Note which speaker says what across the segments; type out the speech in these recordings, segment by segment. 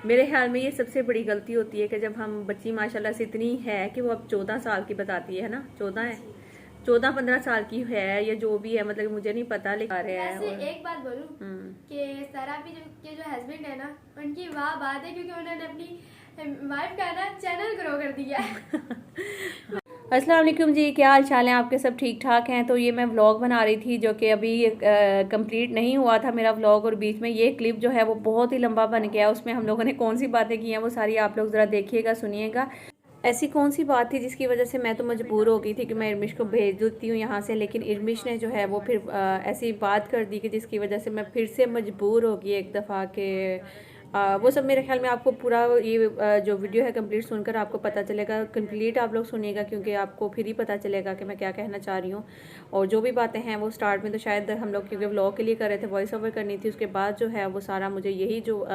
Speaker 1: मेरे ख्याल में ये सबसे बड़ी गलती होती है कि जब हम बच्ची माशाल्लाह से इतनी है कि वो अब 14 साल की बताती है ना, 14 है, 14-15 साल की है या जो भी है, मतलब मुझे नहीं पता, लिखा रहे हैं।
Speaker 2: वैसे एक बात बोलूं कि सारा भी के जो हस्बैंड है ना, उनकी वाह बात है, क्योंकि उन्होंने अपनी वाइफ का ना चैनल ग्रो कर दिया है।
Speaker 1: अस्सलाम वालेकुम जी, क्या हाल चाल है आपके? सब ठीक ठाक हैं? तो ये मैं व्लॉग बना रही थी जो कि अभी कंप्लीट नहीं हुआ था मेरा व्लॉग, और बीच में ये क्लिप जो है वो बहुत ही लंबा बन गया। उसमें हम लोगों ने कौन सी बातें की हैं वो सारी आप लोग ज़रा देखिएगा, सुनिएगा। ऐसी कौन सी बात थी जिसकी वजह से मैं तो मजबूर हो गई थी कि मैं इर्मिश को भेज देती हूँ यहाँ से, लेकिन इर्मिश ने जो है वो फिर ऐसी बात कर दी कि जिसकी वजह से मैं फिर से मजबूर हो गई एक दफ़ा के वो सब। मेरे ख्याल में आपको पूरा ये जो वीडियो है कंप्लीट सुनकर आपको पता चलेगा। कंप्लीट आप लोग सुनिएगा क्योंकि आपको फिर ही पता चलेगा कि मैं क्या कहना चाह रही हूँ। और जो भी बातें हैं वो स्टार्ट में तो शायद हम लोग क्योंकि व्लॉग के लिए कर रहे थे, वॉइस ओवर करनी थी, उसके बाद जो है वो सारा मुझे यही जो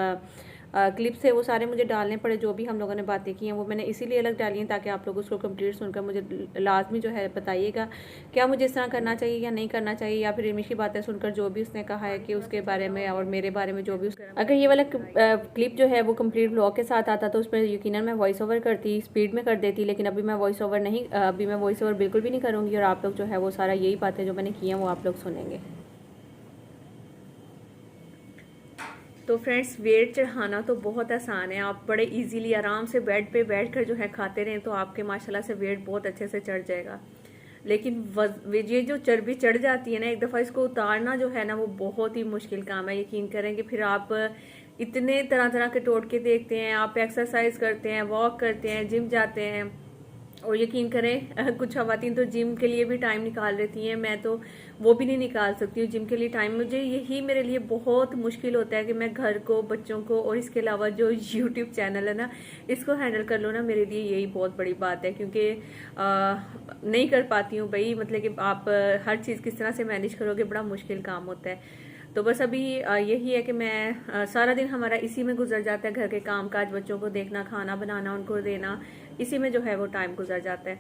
Speaker 1: क्लिप्स है वो सारे मुझे डालने पड़े। जो भी हम लोगों ने बातें की हैं वो मैंने इसीलिए अलग डाली हैं ताकि आप लोग उसको कंप्लीट सुनकर मुझे लाजमी जो है बताइएगा क्या मुझे इस तरह करना चाहिए या नहीं करना चाहिए, या फिर इर्मिश की बातें सुनकर जो भी उसने कहा है कि उसके बारे में और मेरे बारे में जो भी अगर ये वाला क्लिप जो है वो कंप्लीट व्लॉग के साथ आता तो उसमें यकीनन मैं वॉइस ओवर करती, स्पीड में कर देती, लेकिन अभी मैं वॉइस ओवर नहीं, अभी मैं वॉइस ओवर बिल्कुल भी नहीं करूँगी। और आप लोग जो है वो सारा यही बातें जो मैंने की हैं वो आप लोग सुनेंगे। तो फ्रेंड्स, वेट चढ़ाना तो बहुत आसान है। आप बड़े इजीली आराम से बेड पे बैठकर जो है खाते रहें तो आपके माशाल्लाह से वेट बहुत अच्छे से चढ़ जाएगा। लेकिन ये जो चर्बी चढ़ जाती है ना, एक दफ़ा इसको उतारना जो है ना वो बहुत ही मुश्किल काम है। यकीन करें कि फिर आप इतने तरह तरह के टोटके देखते हैं, आप एक्सरसाइज करते हैं, वॉक करते हैं, जिम जाते हैं, और यकीन करें कुछ खवातीन तो जिम के लिए भी टाइम निकाल लेती हैं। मैं तो वो भी नहीं निकाल सकती हूँ जिम के लिए टाइम। मुझे यही मेरे लिए बहुत मुश्किल होता है कि मैं घर को, बच्चों को और इसके अलावा जो यूट्यूब चैनल है ना इसको हैंडल कर लो ना। मेरे लिए यही बहुत बड़ी बात है क्योंकि नहीं कर पाती हूँ भाई। मतलब कि आप हर चीज़ किस तरह से मैनेज करोगे, बड़ा मुश्किल काम होता है। तो बस अभी यही है कि मैं सारा दिन हमारा इसी में गुजर जाता है, घर के काम काज, बच्चों को देखना, खाना बनाना, उनको देना, इसी में जो है वो टाइम गुजर जाता है।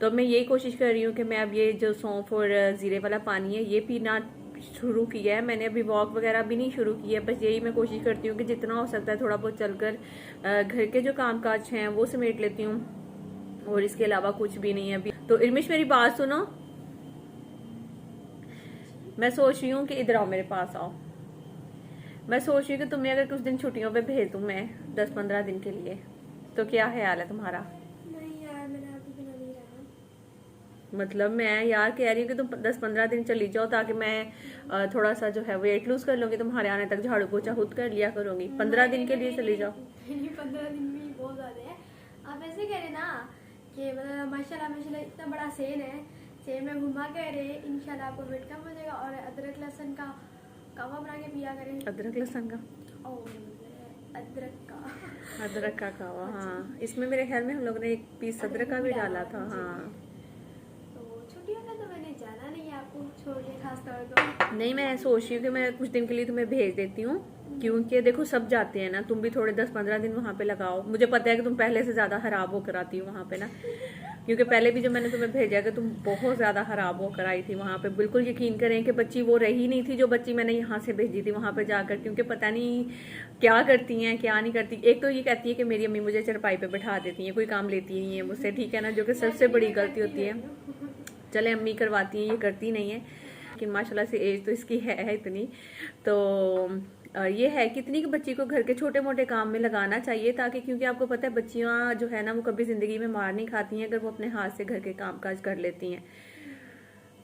Speaker 1: तो मैं यही कोशिश कर रही हूँ कि मैं अब ये जो सौंफ और ज़ीरे वाला पानी है ये पीना शुरू किया है मैंने। अभी वॉक वगैरह भी नहीं शुरू की है, बस यही मैं कोशिश करती हूँ कि जितना हो सकता है थोड़ा बहुत चलकर घर के जो काम काज हैं वो समेट लेती हूँ, और इसके अलावा कुछ भी नहीं है अभी। तो इर्मिश मेरी बात सुनो, मैं सोच रही हूँ कि इधर आओ, मेरे पास आओ। मैं सोच रही हूँ कि तुम्हें अगर कुछ दिन छुट्टियों पे भेज दूँ मैं 10-15 दिन के लिए, तो क्या ख्याल है तुम्हारा?
Speaker 2: नहीं यार, मैंने आपके बिना नहीं रहा।
Speaker 1: मतलब मैं यार कह रही हूँ कि तुम 10-15 दिन चली जाओ ताकि मैं थोड़ा सा जो है वेट लूज कर लूंगी, तुम्हारे आने तक झाड़ू पोछा खुद कर लिया करूंगी। 15 दिन के लिए चली जाओ।
Speaker 2: 15 दिन भी बहुत ज्यादा है। आप ऐसे कह रहे ना कि मतलब माशाल्लाह माशाल्लाह इतना बड़ा सेल है, सेल में घुमा कह रहे इंशाल्लाह आपको वेट कम हो जाएगा। और अदरक लहसुन का कावा बना के पिया करें।
Speaker 1: अदरक लहसुन का? अदरक का कावा, हाँ। इसमें मेरे ख्याल में हम लोगों ने एक पीस अदरक का भी डाला था। हाँ,
Speaker 2: तो छुट्टियों में तो मैंने जाना नहीं है आपको छोड़ के, खास तौर पर।
Speaker 1: नहीं, मैं सोच रही हूँ कि मैं कुछ दिन के लिए तुम्हें भेज देती हूँ, क्योंकि देखो सब जाते हैं ना, तुम भी थोड़े 10-15 दिन वहाँ पे लगाओ। मुझे पता है कि तुम पहले से ज्यादा खराब होकर आती हो वहाँ पे ना, क्योंकि पहले भी जब मैंने तुम्हें भेजा कि तुम बहुत ज्यादा खराब होकर आई थी वहाँ पे। बिल्कुल यकीन करें कि बच्ची वो रही नहीं थी जो बच्ची मैंने यहाँ से भेजी थी वहाँ पे जाकर, क्योंकि पता नहीं क्या करती हैं क्या नहीं करती। एक तो ये कहती है कि मेरी अम्मी मुझे चरपाई पे बैठा देती है, कोई काम लेती नहीं है मुझसे, ठीक है ना, जो कि सबसे बड़ी गलती होती है। चले अम्मी करवाती हैं, ये करती नहीं है, लेकिन माशाल्लाह से एज तो इसकी है इतनी। तो ये है कि इतनी कि बच्ची को घर के छोटे मोटे काम में लगाना चाहिए, ताकि क्योंकि आपको पता है बच्चियां जो है ना वो कभी जिंदगी में मार नहीं खाती हैं अगर वो अपने हाथ से घर के काम काज कर लेती हैं।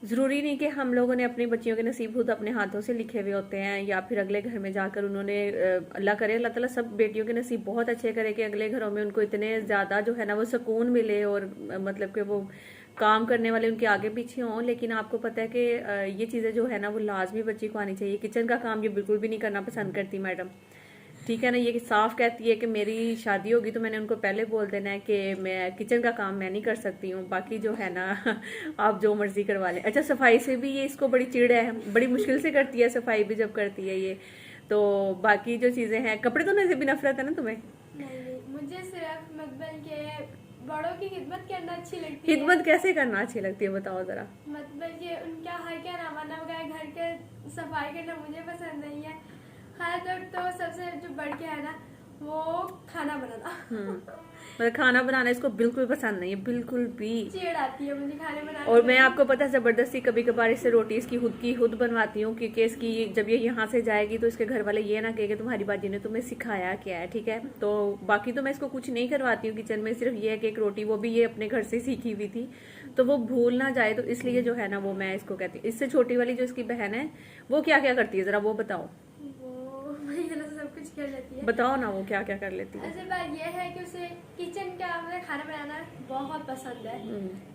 Speaker 1: ज़रूरी नहीं कि हम लोगों ने अपनी बच्चियों के नसीब खुद अपने हाथों से लिखे हुए होते हैं, या फिर अगले घर में जाकर उन्होंने, अल्लाह करे अल्लाह ताला सब बेटियों के नसीब बहुत अच्छे करे कि अगले घरों में उनको इतने ज़्यादा जो है ना वो सुकून मिले, और मतलब कि वो काम करने वाले उनके आगे पीछे हों। लेकिन आपको पता है कि ये चीज़ें जो है ना वो लाजमी बच्ची को आनी चाहिए। किचन का काम ये बिल्कुल भी नहीं करना पसंद करती मैडम, ठीक है ना। ये साफ कहती है कि मेरी शादी होगी तो मैंने उनको पहले बोल देना है कि मैं किचन का काम मैं नहीं कर सकती हूँ, बाकी जो है ना आप जो मर्जी करवा लें। अच्छा, सफाई से भी ये इसको बड़ी चिड़ है, बड़ी मुश्किल से करती है सफाई भी जब करती है ये। तो बाकी जो चीजें हैं, कपड़े धोने से भी नफरत है ना तुम्हें?
Speaker 2: नहीं, मुझे सिर्फ मतलब के बड़ों की खिदमत करना अच्छी लगती है।
Speaker 1: खिदमत कैसे करना अच्छी लगती है बताओ जरा?
Speaker 2: मतलब कि उनका हर क्या नामाना वगैरह घर के सफाई करना मुझे पसंद नहीं है। खासतौर तो सबसे जो बढ़ के है ना वो खाना बनाना।
Speaker 1: मतलब खाना बनाना इसको बिल्कुल पसंद नहीं है, बिल्कुल भी।
Speaker 2: चिढ़ आती है मुझे खाने बनाने
Speaker 1: और
Speaker 2: में।
Speaker 1: मैं आपको पता है जबरदस्ती कभी कभार इससे रोटी इसकी खुद बनवाती हूँ, क्योंकि इसकी जब ये यहाँ से जाएगी तो इसके घर वाले ये ना कहे कि तुम्हारी बाजी ने तुम्हें सिखाया क्या है, ठीक है। तो बाकी तो मैं इसको कुछ नहीं करवाती हूँ किचन में, सिर्फ ये है कि एक रोटी, वो भी ये अपने घर से सीखी हुई थी, तो वो भूल ना जाए, तो इसलिए जो है ना वो मैं इसको कहती हूँ। इससे छोटी वाली जो इसकी बहन है वो क्या क्या करती है, जरा वो बताओ।
Speaker 2: वो महिला सब कुछ कर लेती है।
Speaker 1: बताओ ना वो क्या क्या कर लेती है।
Speaker 2: ऐसे बात ये है कि उसे किचन का मतलब खाना बनाना बहुत पसंद है।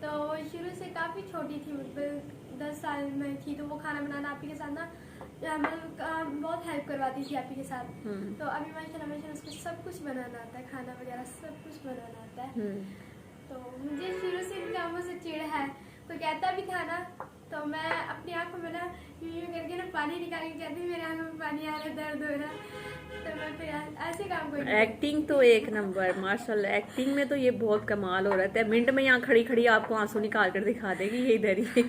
Speaker 2: तो वो शुरू से काफी छोटी थी, मतलब 10 साल में थी, तो वो खाना बनाना आप ही के साथ ना मतलब बहुत हेल्प करवाती थी आप ही के साथ। तो अभी माशाल्लाह उसको सब कुछ बनाना आता है, खाना वगैरह सब कुछ बनाना आता है। तो मुझे शुरू से इन कामों से चिढ़ है। कोई कहता भी था ना तो मैं अपनी आंखों में ना यूं करके ना पानी निकाल के कहती, मेरे आंखों में पानी आ रहा है, दर्द हो रहा है, तो मैं फिर ऐसे काम करती।
Speaker 1: एक्टिंग तो एक नंबर माशाल्लाह, एक्टिंग में तो ये बहुत कमाल हो रहा है। मिनट में यहाँ खड़ी खड़ी आपको आंसू निकाल कर दिखा देगी ये इधर ही।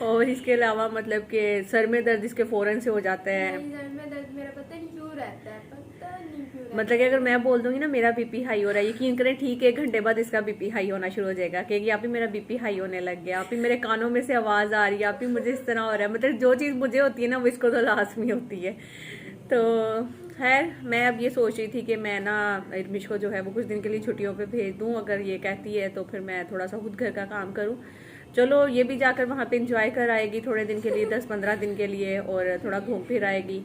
Speaker 1: और इसके अलावा मतलब कि सर में दर्द इसके फौरन से हो जाता है।
Speaker 2: सर में दर्द मेरा पता नहीं क्यों रहता है, पता नहीं क्यों रहता है।
Speaker 1: मतलब कि अगर मैं बोल दूंगी ना मेरा बीपी हाई हो रहा है, यकीन करें ठीक 1 घंटे बाद इसका बीपी हाई होना शुरू हो जाएगा, क्योंकि आप ही मेरा बीपी हाई होने लग गया, आप ही मेरे कानों में से आवाज आ रही है, आप ही मुझे इस तरह हो रहा है। मतलब जो चीज मुझे होती है ना वो इसको तो लाजमी होती है। तो खैर मैं अब ये सोच रही थी कि मैं ना इर्मिश को जो है वो कुछ दिन के लिए छुट्टियों पे भेज दूं, अगर ये कहती है तो फिर मैं थोड़ा सा खुद घर का काम करूं। चलो ये भी जाकर वहाँ पे इंजॉय कर आएगी थोड़े दिन के लिए, 10-15 दिन के लिए, और थोड़ा घूम फिर आएगी।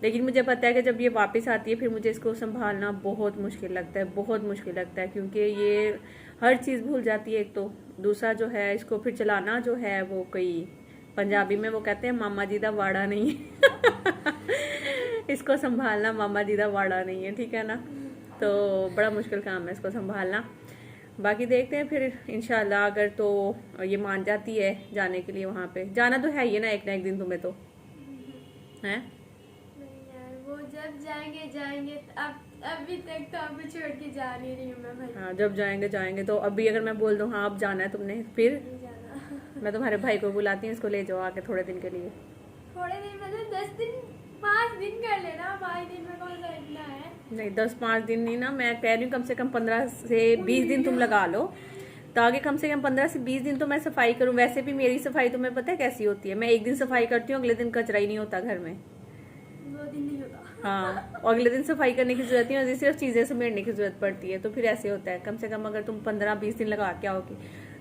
Speaker 1: लेकिन मुझे पता है कि जब ये वापस आती है फिर मुझे इसको संभालना बहुत मुश्किल लगता है, बहुत मुश्किल लगता है, क्योंकि ये हर चीज़ भूल जाती है एक तो, दूसरा जो है इसको फिर चलाना जो है वो कोई पंजाबी में वो कहते हैं मामा जी दा वाड़ा नहीं है। इसको संभालना मामा जी दा वाड़ा नहीं है, ठीक है ना। तो बड़ा मुश्किल काम है इसको संभालना। बाकी देखते हैं फिर इंशाल्लाह, अगर तो ये मान जाती है जाने के लिए, वहाँ पे जाना तो है ही ना एक दिन तुम्हें तो है।
Speaker 2: नहीं यार, वो जब जाएंगे जाएंगे, अब अभी तक तो आपको छोड़ के जा नहीं रही हूँ मैं भाई।
Speaker 1: हाँ जब जाएंगे तो अभी अगर मैं बोल दूँ हाँ अब जाना है तुमने, फिर
Speaker 2: नहीं जाना।
Speaker 1: मैं तुम्हारे भाई को बुलाती हूँ, इसको ले जाओ आके थोड़े दिन के लिए।
Speaker 2: थोड़े दिन मतलब 10 दिन 5 दिन कर लेना, 5 दिन में कौन सा इतना है।
Speaker 1: नहीं 10-5 दिन नहीं ना, मैं कह रही हूँ कम से कम 15 से 20 दिन तुम लगा लो, ताकि कम से कम 15 से 20 दिन तो मैं सफाई करूँ। वैसे भी मेरी सफाई तुम्हें पता है कैसी होती है, मैं एक दिन सफाई करती हूँ, अगले दिन कचरा ही नहीं होता घर में।
Speaker 2: 2 दिन नहीं होता।
Speaker 1: हाँ और अगले दिन सफाई करने की जरूरत नहीं होती, सिर्फ चीजें समेटने की जरूरत पड़ती है। तो फिर ऐसे होता है, कम से कम अगर तुम 15-20 दिन लगा के आओगी,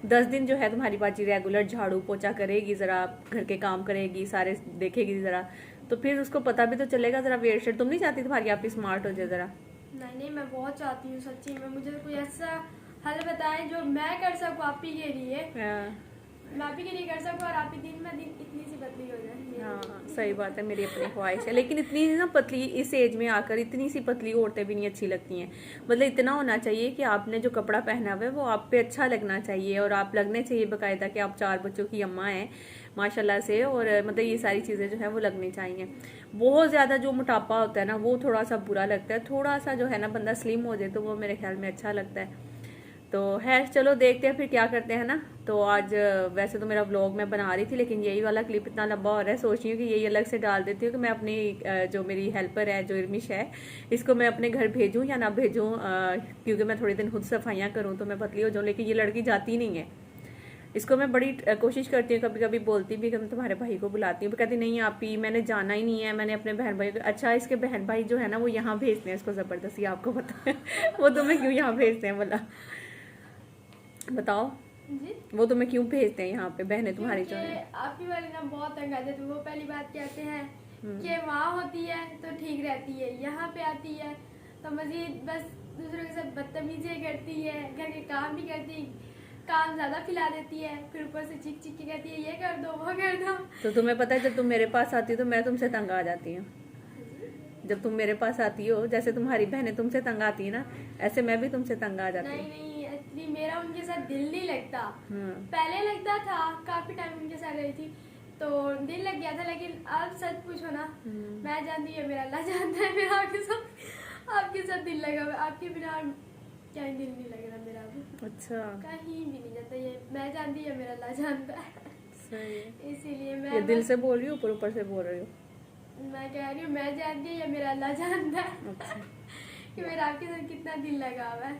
Speaker 1: 10 दिन जो है तुम्हारी बाजी रेगुलर झाड़ू पोछा करेगी, जरा घर के काम करेगी, सारे देखेगी जरा, तो फिर उसको पता भी तो चलेगा जरा वेट शेट। तुम नहीं चाहती तुम्हारी आप ही स्मार्ट हो जाए जरा?
Speaker 2: नहीं मैं बहुत चाहती हूँ सच्ची में, मुझे कोई ऐसा हल बताएं जो मैं कर सकूँ आप ही के लिए, मैं आप ही के लिए कर सकूँ, और आप ही दिन में दिन इतनी सी पतली हो जाए।
Speaker 1: हाँ सही बात है, मेरी अपनी ख्वाहिश है, लेकिन इतनी ना पतली इस एज में आकर इतनी सी पतली औरतें भी नहीं अच्छी लगती हैं। मतलब इतना होना चाहिए कि आपने जो कपड़ा पहना हुआ है वो आप पे अच्छा लगना चाहिए, और आप लगने चाहिए बाकायदा कि आप 4 बच्चों की अम्मा हैं माशाल्लाह से, और मतलब ये सारी चीज़ें जो है वो लगनी चाहिए। बहुत ज़्यादा जो मोटापा होता है ना वो थोड़ा सा बुरा लगता है, थोड़ा सा जो है ना बंदा स्लिम हो जाए तो वो मेरे ख्याल में अच्छा लगता है। तो है चलो देखते हैं फिर क्या करते हैं ना। तो आज वैसे तो मेरा व्लॉग मैं बना रही थी, लेकिन यही वाला क्लिप इतना लंबा हो रहा है, सोच रही हूँ कि यही अलग से डाल देती हूँ कि मैं अपनी जो मेरी हेल्पर है जो इर्मिश है, इसको मैं अपने घर भेजूँ या ना भेजूँ, क्योंकि मैं थोड़े दिन खुद सफाइयाँ करूँ तो मैं पतली हो जाऊँ, लेकिन ये लड़की जाती नहीं है। इसको मैं बड़ी कोशिश करती हूँ, कभी कभी बोलती भी कि मैं तुम्हारे भाई को बुलाती हूँ, कहती नहीं आप ही, मैंने जाना ही नहीं है, मैंने अपने बहन भाई को। अच्छा इसके बहन भाई जो है ना वो यहाँ भेजते हैं इसको ज़बरदस्ती, आपको पता है वो तुम्हें क्यों यहाँ भेजते हैं भला बताओ?
Speaker 2: जी
Speaker 1: वो तुम्हें क्यों भेजते हैं यहाँ पे बहनें तुम्हारी जो है?
Speaker 2: आप ही वाले ना बहुत तंग आ जाते, वो पहली बात कहते हैं कि वहाँ होती है तो ठीक रहती है, यहाँ पे आती है तो मजीद बस दूसरों के साथ बदतमीजी करती है, घर के काम भी करती, काम ज्यादा फैला देती है, फिर ऊपर से चिक चिक के कहती है ये कर दो वो कर दो।
Speaker 1: तो तुम्हें पता है जब तुम मेरे पास आती हो तो मैं तुमसे तंग आ जाती हूँ। जब तुम मेरे पास आती हो, जैसे तुम्हारी बहनें तुमसे तंग आती है ना, ऐसे मैं भी तुमसे तंग आ जाती हूँ।
Speaker 2: नहीं एक्चुअली मेरा उनके साथ दिल नहीं लगता, पहले लगता था, काफी टाइम उनके साथ रही थी तो दिल लग गया था, लेकिन अब सच पूछो ना मैं जानती है मेरा अल्लाह जानता है, मेरा आपके साथ दिल लगा हुआ, आपके बिना कहीं दिल नहीं लग रहा मेरा अभी।
Speaker 1: अच्छा
Speaker 2: कहीं भी नहीं जाता, ये मैं जानती है मेरा अल्लाह जानता है।
Speaker 1: सही।
Speaker 2: इसीलिए
Speaker 1: ये
Speaker 2: मैं
Speaker 1: दिल से बोल रही हूँ ऊपर से बोल रही हूँ?
Speaker 2: मैं कह रही हूँ मैं जानती है या मेरा अल्लाह जानता है।
Speaker 1: अच्छा
Speaker 2: कि मेरा आपके साथ कितना दिल लगा हुआ है।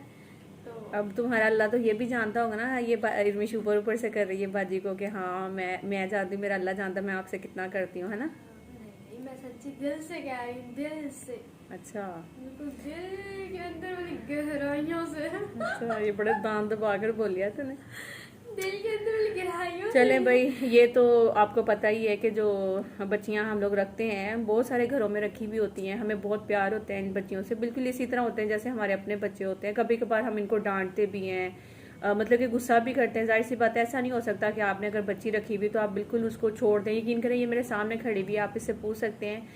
Speaker 2: तो
Speaker 1: अब तुम्हारा अल्लाह तो ये भी जानता होगा ना, ये इरमिश ऊपर ऊपर से कर रही है बाजी को कि हाँ मैं जानती हूँ, मेरा अल्लाह जानता मैं आपसे कितना करती हूँ, है ना।
Speaker 2: नहीं, मैं सच्ची दिल से कह रही हूँ, दिल से,
Speaker 1: अच्छा
Speaker 2: बिल्कुल दिल के अंदर वाली गहराइयों से।
Speaker 1: अच्छा, ये बड़े दांत दबा कर बोलिया तूने।
Speaker 2: दिल के अंदर वाली गहराइयों
Speaker 1: चले
Speaker 2: से।
Speaker 1: भाई, ये तो आपको पता ही है कि जो बच्चियां हम लोग रखते हैं बहुत सारे घरों में रखी भी होती हैं, हमें बहुत प्यार होता है इन बच्चियों से, बिल्कुल इसी तरह होते हैं जैसे हमारे अपने बच्चे होते हैं। कभी कभार हम इनको डांटते भी हैं, मतलब कि गुस्सा भी करते हैं। जाहिर सी बात है, ऐसा नहीं हो सकता कि आपने अगर बच्ची रखी हुई तो आप बिल्कुल उसको छोड़ दें। यकीन करें, ये मेरे सामने खड़ी भी है, आप इससे पूछ सकते हैं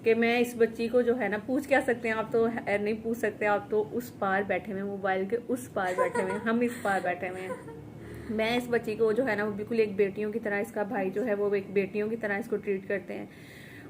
Speaker 1: कि मैं इस बच्ची को जो है ना, पूछ क्या सकते हैं आप, तो नहीं पूछ सकते, आप तो उस पार बैठे हुए, मोबाइल के उस पार बैठे हुए, हम इस पार बैठे हुए हैं। मैं इस बच्ची को जो है ना, वो बिल्कुल एक बेटियों की तरह, इसका भाई जो है वो एक बेटियों की तरह इसको ट्रीट करते हैं।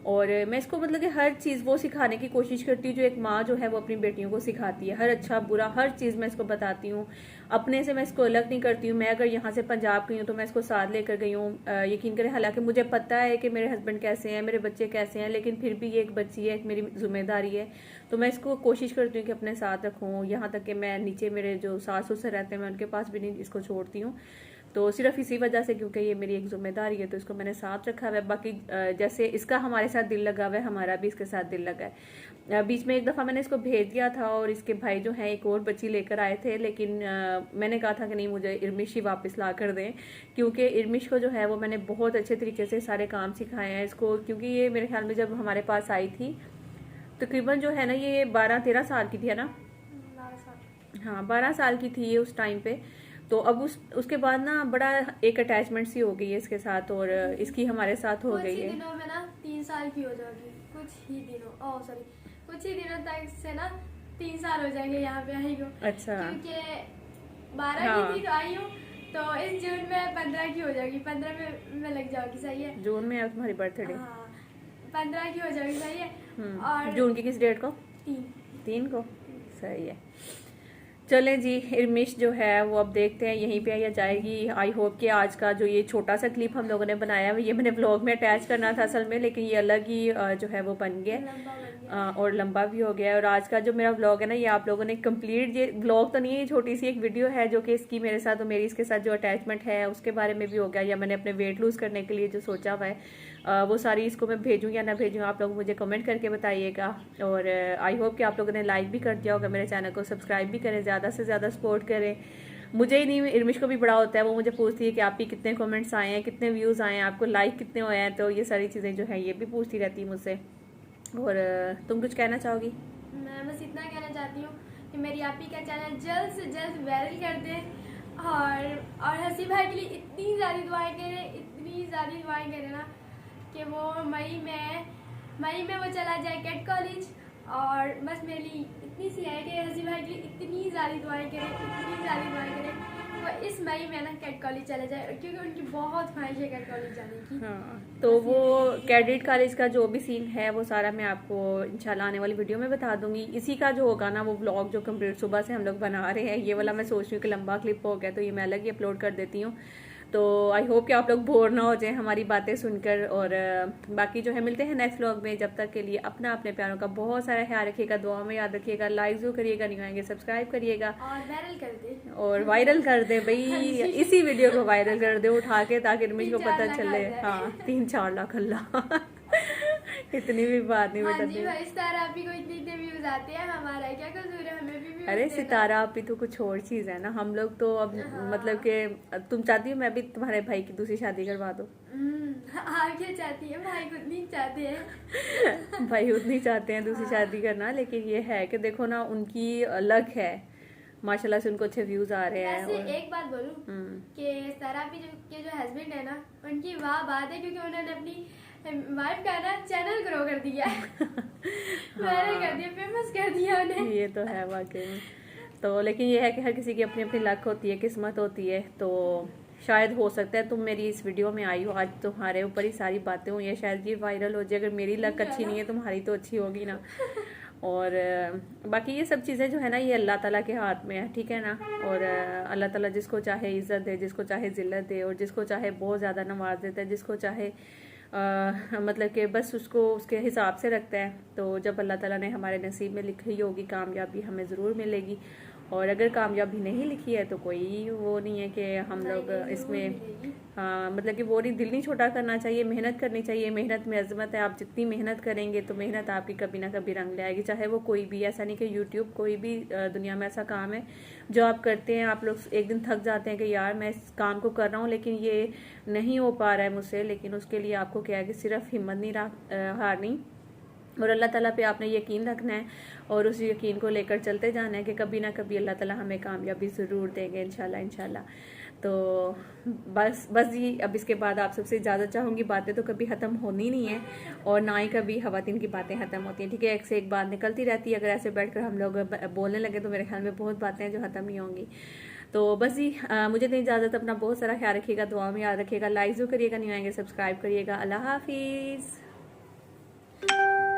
Speaker 1: और मैं इसको मतलब कि हर चीज़ वो सिखाने की कोशिश करती हूँ जो एक माँ जो है वो अपनी बेटियों को सिखाती है। हर अच्छा बुरा हर चीज़ मैं इसको बताती हूँ, अपने से मैं इसको अलग नहीं करती हूँ। मैं अगर यहाँ से पंजाब गई हूँ तो मैं इसको साथ लेकर गई हूँ, यकीन करें, हालांकि मुझे पता है कि मेरे हस्बैंड कैसे हैं, मेरे बच्चे कैसे हैं, लेकिन फिर भी ये एक बच्ची है, एक मेरी जिम्मेदारी है, तो मैं इसको कोशिश करती हूँ कि अपने साथ रखूँ। यहाँ तक कि मैं नीचे मेरे जो सास ससुर रहते हैं, मैं उनके पास भी नहीं इसको छोड़ती हूँ। तो सिर्फ इसी वजह से, क्योंकि ये मेरी एक जिम्मेदारी है, तो इसको मैंने साथ रखा हुआ है। बाकी जैसे इसका हमारे साथ दिल लगा हुआ है, हमारा भी इसके साथ दिल लगा है। बीच में एक दफ़ा मैंने इसको भेज दिया था और इसके भाई जो हैं एक और बच्ची लेकर आए थे, लेकिन मैंने कहा था कि नहीं, मुझे इरमिश ही वापस ला कर दें, क्योंकि इरमिश को जो है वो मैंने बहुत अच्छे तरीके से सारे काम सिखाए हैं इसको। क्योंकि ये मेरे ख्याल में जब हमारे पास आई थी तकरीबन जो है ना, ये 12-13 साल की थी, है ना। हाँ, 12 साल की थी ये उस टाइम पे। तो अब उसके बाद ना बड़ा एक अटैचमेंट सी हो गई है इसके साथ, और इसकी हमारे साथ हो गई है।
Speaker 2: कुछ ही दिनों में ना 3 साल की हो जाएगी, कुछ ही दिनों तक से ना 3 साल हो जाएंगे यहाँ पे आई को।
Speaker 1: अच्छा,
Speaker 2: क्योंकि 12
Speaker 1: हाँ,
Speaker 2: की थी तो आई हूँ, तो इस जून में 15 की हो जाएगी, 15 में मैं लग जाऊंगी, सही है।
Speaker 1: जून में है तुम्हारी बर्थडे।
Speaker 2: हाँ, 15 की हो जाएगी, सही है। और
Speaker 1: जून की किस डेट को? 3 को, सही है। चलें जी, इरमिश जो है वो अब देखते हैं यहीं पे या जाएगी। आई होप कि आज का जो ये छोटा सा क्लिप हम लोगों ने बनाया है, ये मैंने ब्लॉग में अटैच करना था असल में, लेकिन ये अलग ही जो है वो बन गया और लंबा भी हो गया। और आज का जो मेरा ब्लॉग है ना, ये आप लोगों ने कंप्लीट, ये ब्लॉग तो नहीं है, छोटी सी एक वीडियो है जो कि इसकी मेरे साथ और मेरी इसके साथ जो अटैचमेंट है उसके बारे में भी हो गया, या मैंने अपने वेट लूज़ करने के लिए जो सोचा हुआ है वो सारी इसको मैं भेजूँ या ना भेजूँ, आप लोग मुझे कमेंट करके बताइएगा। और आई होप कि आप लोगों ने लाइक भी कर दिया होगा मेरे चैनल को, सब्सक्राइब भी करें, ज़्यादा से ज़्यादा सपोर्ट करें। मुझे ही नहीं, इरमिश को भी बड़ा होता है, वो मुझे पूछती है कि आप ही कितने कमेंट्स आए हैं, कितने व्यूज़ आए हैं, आपको लाइक कितने हुए हैं, तो ये सारी चीज़ें जो है ये भी पूछती रहती है मुझसे। और तुम कुछ कहना चाहोगी?
Speaker 2: मैं बस इतना कहना चाहती हूँ कि मेरी आप ही का चैनल जल्द से जल्द वायरल कर दें, और हंसी भाई के लिए इतनी ज़्यादा दुआएं करें ना कि वो मई में वो चला जाए कैट कॉलेज। और बस मेरे लिए इतनी सी है कि हंसी भाई के लिए इतनी ज़्यादा दुआएं करें वो इस मई में ना कैट कॉलेज चले जाए, क्योंकि उनकी बहुत ख्वाहिश है कैट कॉलेज जाने की।
Speaker 1: हाँ, तो वो कैडेट कॉलेज का जो भी सीन है वो सारा मैं आपको इंशाल्लाह आने वाली वीडियो में बता दूंगी। इसी का जो होगा ना वो व्लॉग जो कंप्लीट सुबह से हम लोग बना रहे हैं, ये वाला मैं सोच रही हूँ कि लंबा क्लिप हो गया तो ये मैं अलग ही अपलोड कर देती हूँ। तो आई होप कि आप लोग बोर ना हो जाए हमारी बातें सुनकर। और बाकी जो है मिलते हैं नेक्स्ट व्लॉग में। जब तक के लिए अपने प्यारों का बहुत सारा ख्याल रखिएगा, दुआ में याद रखिएगा, लाइक जो करिएगा, नहीं आएंगे सब्सक्राइब करिएगा और वायरल कर दे भाई, इसी वीडियो को वायरल कर दे उठा के, ताकि इरमिश को पता चले। हाँ, 3-4 लाख अल्लाह इतनी भी बात नहीं बेटा। अरे सितारा आप भी तो कुछ और चीज है ना, हम लोग तो अब मतलब कि तुम चाहती हो मैं भी तुम्हारे भाई की दूसरी शादी करवा दूं?
Speaker 2: आप क्या चाहती है? भाई खुद नहीं चाहते हैं
Speaker 1: भाई उतनी चाहते हैं दूसरी शादी करना, लेकिन ये है कि देखो ना उनकी लक है माशाल्लाह से, उनको अच्छे व्यूज आ रहे हैं। और
Speaker 2: एक बात बोलूं कि सारा भी के जो हस्बैंड है ना, उनकी वाह बात है, क्योंकि उन्होंने अपनी वाइफ का ना चैनल ग्रो कर दिया वायरल कर दिया, फेमस कर दिया उन्हें।
Speaker 1: ये तो है वाकई में। तो लेकिन ये है कि हर किसी की अपनी अपनी लक होती है, किस्मत होती है। तो शायद हो सकता है तुम मेरी इस वीडियो में आई हो, आज तुम्हारे ऊपर ही सारी बातें हुई है, शायद ये वायरल हो जाए। अगर मेरी लक अच्छी नहीं है, तुम्हारी तो अच्छी होगी ना। और बाकी ये सब चीज़ें जो है ना, ये अल्लाह ताला के हाथ में है, ठीक है ना। और अल्लाह ताला जिसको चाहे इज्जत दे, जिसको चाहे जिल्लत दे, और जिसको चाहे बहुत ज़्यादा नवाज देता है, जिसको चाहे मतलब कि बस उसको उसके हिसाब से रखता है। तो जब अल्लाह ताला ने हमारे नसीब में लिखी होगी कामयाबी, हमें ज़रूर मिलेगी। और अगर कामयाबी नहीं लिखी है तो कोई वो नहीं है कि हम लोग इसमें, हाँ मतलब कि वो नहीं, दिल नहीं छोटा करना चाहिए, मेहनत करनी चाहिए। मेहनत में अजमत है, आप जितनी मेहनत करेंगे तो मेहनत आपकी कभी ना कभी रंग लाएगी। चाहे वो कोई भी, ऐसा नहीं कि यूट्यूब, कोई भी दुनिया में ऐसा काम है जो आप करते हैं, आप लोग एक दिन थक जाते हैं कि यार मैं इस काम को कर रहा हूँ लेकिन ये नहीं हो पा रहा है मुझसे, लेकिन उसके लिए आपको क्या है कि सिर्फ हिम्मत नहीं हारनी और अल्लाह ताला पे आपने यकीन रखना है और उस यकीन को लेकर चलते जाना है कि कभी ना कभी अल्लाह ताला हमें कामयाबी ज़रूर देंगे इंशाल्लाह इंशाल्लाह। तो बस जी, अब इसके बाद आप सबसे इजाज़त चाहूँगी। बातें तो कभी ख़त्म होनी नहीं है और ना ही कभी ख़वातीन की बातें ख़त्म होती हैं, ठीक है, एक से एक बात निकलती रहती है। अगर ऐसे बैठकर हम लोग बोलने लगे तो मेरे ख्याल में बहुत बातें हैं जो ख़त्म नहीं होंगी। तो बस जी, मुझे नहीं इजाज़त, अपना बहुत सारा ख्याल रखिएगा, दुआ में याद रखिएगा, लाइक जो करिएगा, नहीं आएंगे सब्सक्राइब करिएगा। अल्लाह हाफिज़।